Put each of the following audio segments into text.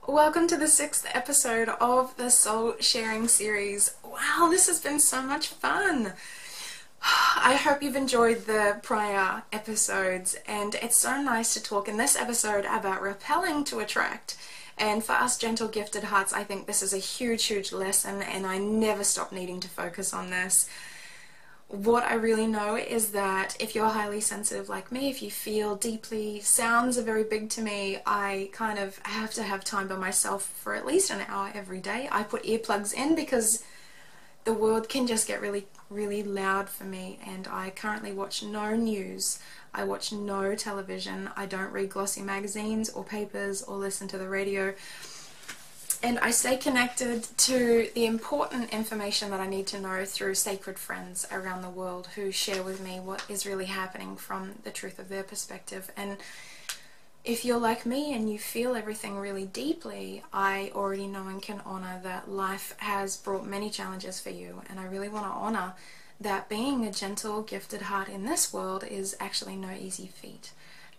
Welcome to the 6th episode of the Soul Sharing series. Wow, this has been so much fun. I hope you've enjoyed the prior episodes, and it's so nice to talk in this episode about repelling to attract. And for us gentle gifted hearts, I think this is a huge lesson, and I never stop needing to focus on this. What I really know is that if you're highly sensitive like me, if you feel deeply, sounds are very big to me. I kind of have to have time by myself for at least an hour every day. I put earplugs in because the world can just get really loud for me, and I currently watch no news. I watch no television. I don't read glossy magazines or papers or listen to the radio. And I stay connected to the important information that I need to know through sacred friends around the world who share with me what is really happening from the truth of their perspective. And if you're like me and you feel everything really deeply, I already know and can honor that life has brought many challenges for you. And I really want to honor that being a gentle, gifted heart in this world is actually no easy feat.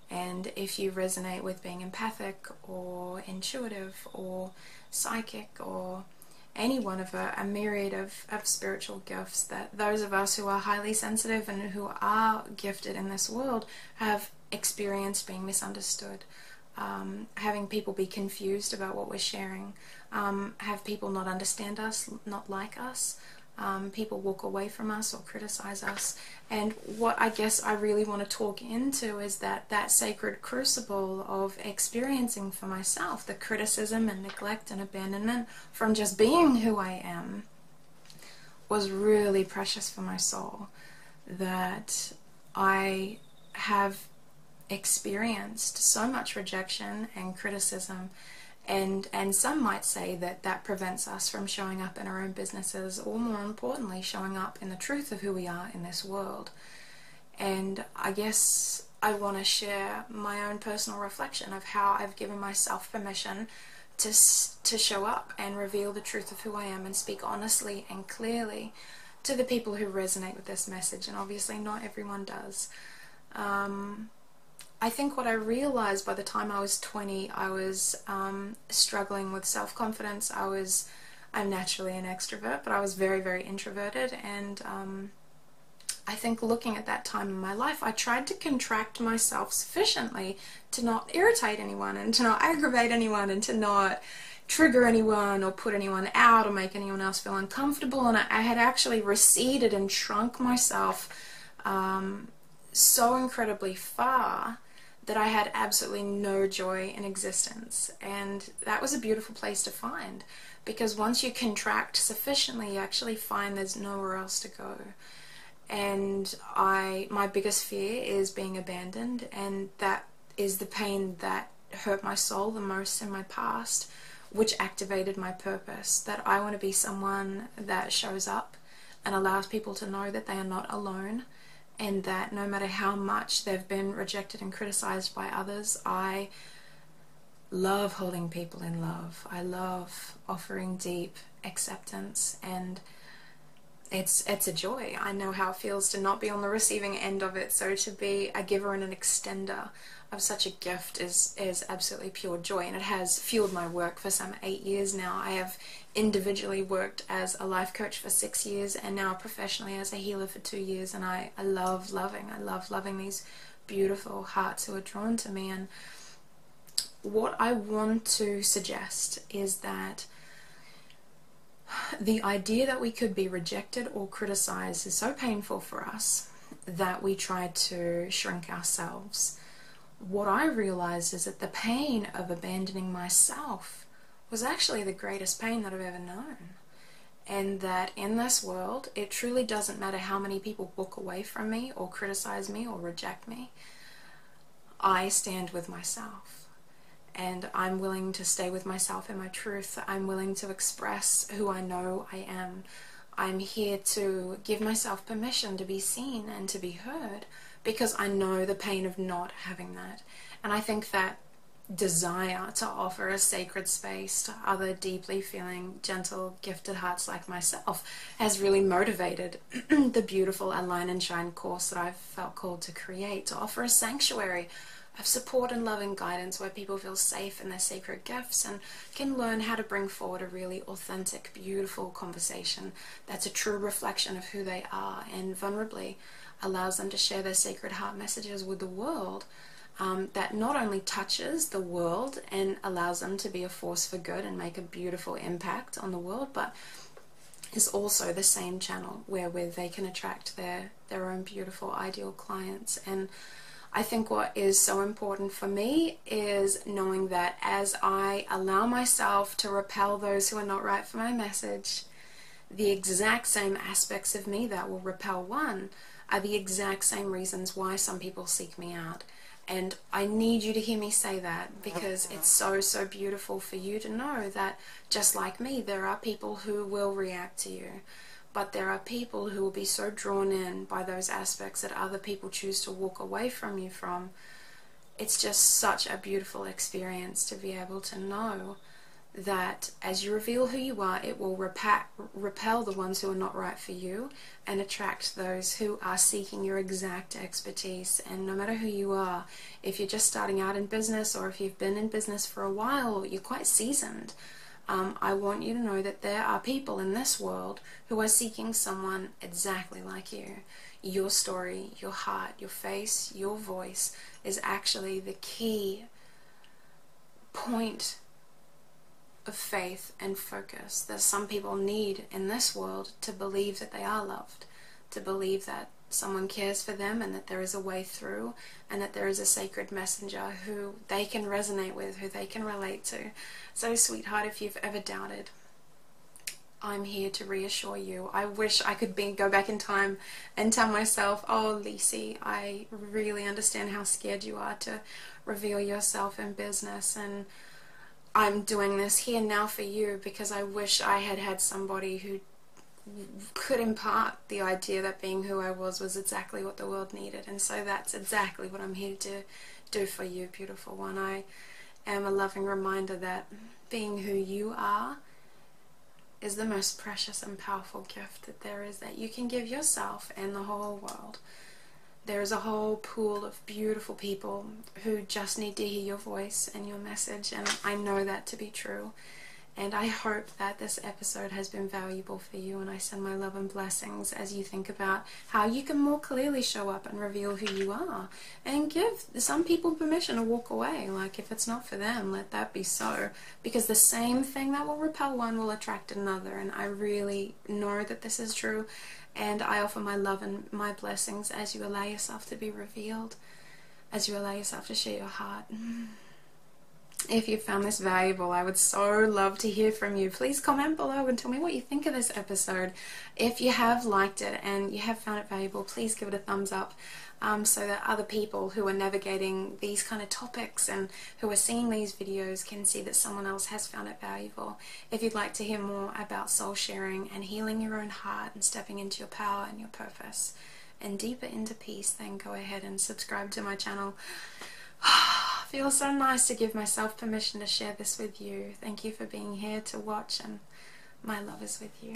And if you resonate with being empathic or intuitive or psychic or any one of a myriad of spiritual gifts, that those of us who are highly sensitive and who are gifted in this world have experienced being misunderstood, having people be confused about what we're sharing, have people not understand us, not like us, people walk away from us or criticize us. And what I guess I really want to talk into is that sacred crucible of experiencing for myself the criticism and neglect and abandonment from just being who I am was really precious for my soul. That I have experienced so much rejection and criticism, and some might say that prevents us from showing up in our own businesses, or more importantly, showing up in the truth of who we are in this world. And I guess I want to share my own personal reflection of how I've given myself permission to show up and reveal the truth of who I am and speak honestly and clearly to the people who resonate with this message. And obviously not everyone does. I think what I realized by the time I was 20, I was struggling with self-confidence. I'm naturally an extrovert, but I was very introverted, and I think looking at that time in my life, I tried to contract myself sufficiently to not irritate anyone and to not aggravate anyone and to not trigger anyone or put anyone out or make anyone else feel uncomfortable. And I had actually receded and shrunk myself so incredibly far that I had absolutely no joy in existence. And that was a beautiful place to find, because once you contract sufficiently, you actually find there's nowhere else to go. And my biggest fear is being abandoned, and that is the pain that hurt my soul the most in my past, which activated my purpose, that I want to be someone that shows up and allows people to know that they are not alone, and that no matter how much they've been rejected and criticized by others, I love holding people in love. I love offering deep acceptance, and it's a joy. I know how it feels to not be on the receiving end of it, so to be a giver and an extender of such a gift is absolutely pure joy, and it has fueled my work for some 8 years now. I have individually worked as a life coach for 6 years, and now professionally as a healer for 2 years, and I love loving these beautiful hearts who are drawn to me. And what I want to suggest is that the idea that we could be rejected or criticized is so painful for us that we try to shrink ourselves. What I realized is that the pain of abandoning myself was actually the greatest pain that I've ever known. And that in this world, it truly doesn't matter how many people walk away from me or criticize me or reject me. I stand with myself. And I'm willing to stay with myself in my truth. I'm willing to express who I know I am. I'm here to give myself permission to be seen and to be heard, because I know the pain of not having that. And I think that desire to offer a sacred space to other deeply feeling, gentle, gifted hearts like myself has really motivated the beautiful Align and Shine course that I've felt called to create, to offer a sanctuary, of support and love and guidance, where people feel safe in their sacred gifts and can learn how to bring forward a really authentic, beautiful conversation that's a true reflection of who they are, and vulnerably allows them to share their sacred heart messages with the world, that not only touches the world and allows them to be a force for good and make a beautiful impact on the world, but is also the same channel wherewith they can attract their own beautiful ideal clients. And I think what is so important for me is knowing that as I allow myself to repel those who are not right for my message, the exact same aspects of me that will repel one are the exact same reasons why some people seek me out. And I need you to hear me say that, because it's so, so beautiful for you to know that, just like me, there are people who will react to you. But there are people who will be so drawn in by those aspects that other people choose to walk away from you from. It's just such a beautiful experience to be able to know that as you reveal who you are, it will repel the ones who are not right for you and attract those who are seeking your exact expertise. And no matter who you are, if you're just starting out in business, or if you've been in business for a while, or you're quite seasoned, I want you to know that there are people in this world who are seeking someone exactly like you. Your story, your heart, your face, your voice is actually the key point of faith and focus that some people need in this world to believe that they are loved, to believe that someone cares for them and that there is a way through, and that there is a sacred messenger who they can resonate with, who they can relate to. So sweetheart, if you've ever doubted, I'm here to reassure you. I wish I could go back in time and tell myself, oh Lysa, I really understand how scared you are to reveal yourself in business, and I'm doing this here now for you because I wish I had had somebody who could impart the idea that being who I was exactly what the world needed. And so that's exactly what I'm here to do for you, beautiful one. I am a loving reminder that being who you are is the most precious and powerful gift that there is, that you can give yourself and the whole world. There is a whole pool of beautiful people who just need to hear your voice and your message, and I know that to be true. And I hope that this episode has been valuable for you, and I send my love and blessings as you think about how you can more clearly show up and reveal who you are, and give some people permission to walk away. Like, if it's not for them, let that be so, because the same thing that will repel one will attract another, and I really know that this is true. And I offer my love and my blessings as you allow yourself to be revealed, as you allow yourself to share your heart. If you found this valuable, I would so love to hear from you. Please comment below and tell me what you think of this episode. If you have liked it and you have found it valuable, please give it a thumbs up, so that other people who are navigating these kind of topics and who are seeing these videos can see that someone else has found it valuable. If you'd like to hear more about soul sharing and healing your own heart and stepping into your power and your purpose and deeper into peace, then go ahead and subscribe to my channel. Feels so nice to give myself permission to share this with you. Thank you for being here to watch, and my love is with you.